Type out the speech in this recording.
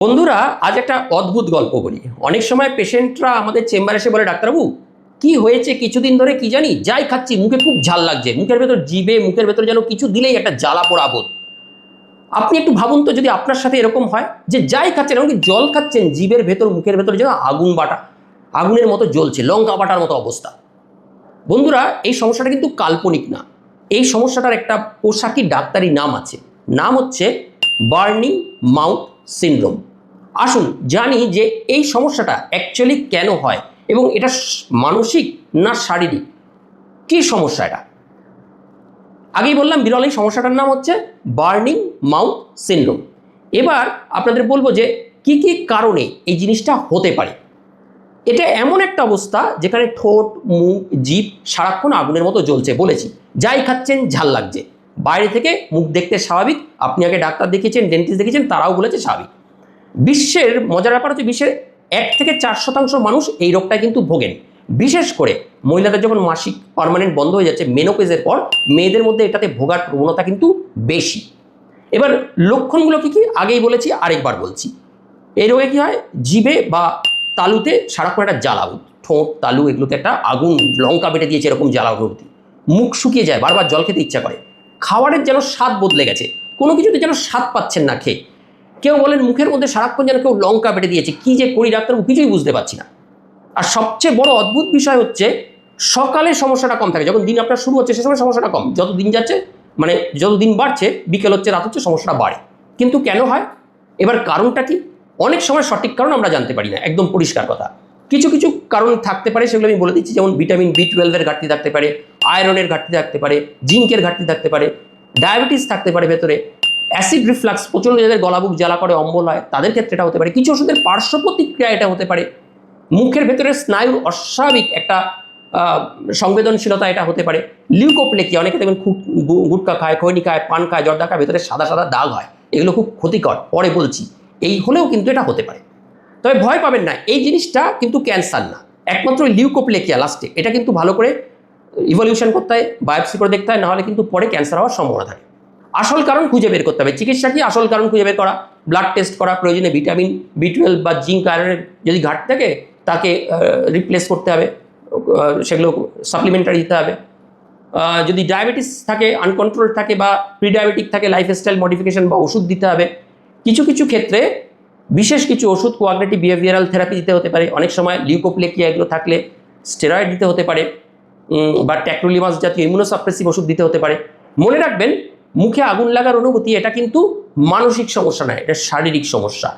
বন্ধুরা, আজ একটা অদ্ভুত গল্প বলি। অনেক সময় পেশেন্টরা আমাদের চেম্বারে এসে বলে, ডাক্তারবাবু কি হয়েছে, কিছুদিন ধরে কি জানি যাই খাচ্ছি মুখে খুব ঝাল লাগছে, মুখের ভেতর জিভে মুখের ভেতর যেন কিছু দিলেই একটা জ্বালা পোড়া বোধ। আপনি একটু ভাবুন তো, যদি আপনার সাথে এরকম হয় যে যাই খাচ্ছেন, এমনকি জল খাচ্ছেন, জিভের ভেতর মুখের ভেতর যেন আগুনের মতো জ্বলছে, লঙ্কা বাটার মতো অবস্থা। বন্ধুরা, এই সমস্যাটা কিন্তু কাল্পনিক না। এই সমস্যাটার একটা পোশাকি ডাক্তারি নাম আছে। নাম হচ্ছে বার্নিং মাউথ সিনড্রোম। আসুন জানি যে এই সমস্যাটা অ্যাকচুয়ালি কেন হয় এবং এটা মানসিক না শারীরিক। কি সমস্যা এটা? আগেই বললাম বিরল এই সমস্যাটার নাম হচ্ছে বার্নিং মাউথ সিনড্রোম। এবার আপনাদের বলবো যে কি কি কারণে এই জিনিসটা হতে পারে। এটা এমন একটা অবস্থা যেখানে ঠোঁট, মুখ, জিভ সারাক্ষণ আগুনের মতো জ্বলছে। বলেছি যাই খাচ্ছেন ঝাল লাগছে। বাইরে থেকে মুখ দেখতে স্বাভাবিক, আপনি আগে ডাক্তার দেখিয়েছেন, ডেন্টিস্ট দেখিয়েছেন, তারাও বলেছে স্বাভাবিক। বিশ্বের মজার ব্যাপার হচ্ছে বিশ্বের 1 থেকে 4% মানুষ এই রোগটায় কিন্তু ভোগেন। বিশেষ করে মহিলাদের যখন মাসিক পার্মানেন্ট বন্ধ হয়ে যাচ্ছে মেনোপেজের পর, মেয়েদের মধ্যে এটাতে ভোগার প্রবণতা কিন্তু বেশি। এবার লক্ষণগুলো কি কি আগেই বলেছি, আরেকবার বলছি। এই রোগে কি হয়, জিভে বা তালুতে সারাক্ষণ একটা জ্বালা, ঠোঁট তালু এগুলোতে একটা আগুন, লঙ্কা বেটে দিয়েছে এরকম জ্বালা অনুভূতি। মুখ শুকিয়ে যায়, বারবার জল খেতে ইচ্ছা করে। খাবারের যেন স্বাদ বদলে গেছে, কোনো কিছুতে যেন স্বাদ পাচ্ছেন না খেয়ে। কেউ বলেন মুখের মধ্যে সারাক্ষণ যেন কেউ লঙ্কা বেটে দিয়েছে, কি যে করি ডাক্তারবাবু কিছুই বুঝতে পারছি না। আর সবচেয়ে বড় অদ্ভুত বিষয় হচ্ছে সকালে সমস্যাটা কম থাকে, যখন দিন আপনার শুরু হচ্ছে সে সময় সমস্যাটা কম, যত দিন যাচ্ছে মানে যত দিন বাড়ছে, বিকেল হচ্ছে রাত হচ্ছে, সমস্যাটা বাড়ে। কিন্তু কেন হয়? এবার কারণটা কি? অনেক সময় সঠিক কারণ আমরা জানতে পারি না, একদম পরিষ্কার কথা। কিছু কিছু কারণ থাকতে পারে, সেগুলো আমি বলে দিচ্ছি। যেমন ভিটামিন B12 ঘাটতি থাকতে পারে, আয়রনের ঘাটতি থাকতে পারে, জিঙ্কের ঘাটতি থাকতে পারে, ডায়াবেটিস থাকতে পারে ভেতরে, অ্যাসিড রিফ্লাক্স, প্রচণ্ড যাদের গলাবুক জ্বালা করে, অম্বল হয়, তাদের ক্ষেত্রে এটা হতে পারে। কিছু ওষুধের পার্শ্ব প্রতিক্রিয়া এটা হতে পারে। মুখের ভেতরে স্নায়ুর অস্বাভাবিক একটা সংবেদনশীলতা এটা হতে পারে। লিউকোপ্লেকিয়া, অনেকে দেখবেন খুব গুটকা খায়, খৈনি খায়, পান খায়, জর্দা খায়, ভেতরে সাদা সাদা দাগ হয়, এগুলো খুব ক্ষতিকর, পরে বলছি। এই হলেও কিন্তু এটা হতে পারে। তবে ভয় পাবেন না, এই জিনিসটা কিন্তু ক্যান্সার না, একমাত্র লিউকোপ্লেকিয়া লাস্টে। এটা কিন্তু ভালো করে ইভলিউশন করতে হয়, বায়োপসি করে দেখতে হয়, নাহলে কিন্তু পরে ক্যান্সার হওয়ার সম্ভাবনা থাকে। আসল কারণ খুঁজে বের করতে হবে। চিকিৎসা কি? আসল কারণ খুঁজে বের করা, ব্লাড টেস্ট করা, প্রয়োজনে ভিটামিন B12 বা জিঙ্ক আয়রনের যদি ঘাটতি থাকে তাকে রিপ্লেস করতে হবে, সেগুলো সাপ্লিমেন্টারি দিতে হবে। যদি ডায়াবেটিস থাকে, আনকন্ট্রোল থাকে বা প্রিডায়াবেটিক থাকে, লাইফস্টাইল মডিফিকেশন বা ওষুধ দিতে হবে। কিছু কিছু ক্ষেত্রে বিশেষ কিছু ওষুধ, কোঅ্যাগনেটিভ বিহেভিয়ারাল থেরাপি দিতে হতে পারে। অনেক সময় লিউকোপ্লেকিয়া এগুলো থাকলে স্টেরয়েড দিতে হতে পারে, বা ট্যাক্রোলিমাস জাতীয় ইমিউনোসাপ্রেসিভ ওষুধ দিতে হতে পারে। মনে রাখবেন, মুখে আগুন লাগার অনুভূতি এটা কিন্তু মানসিক সমস্যা নয়, এটা শারীরিক সমস্যা।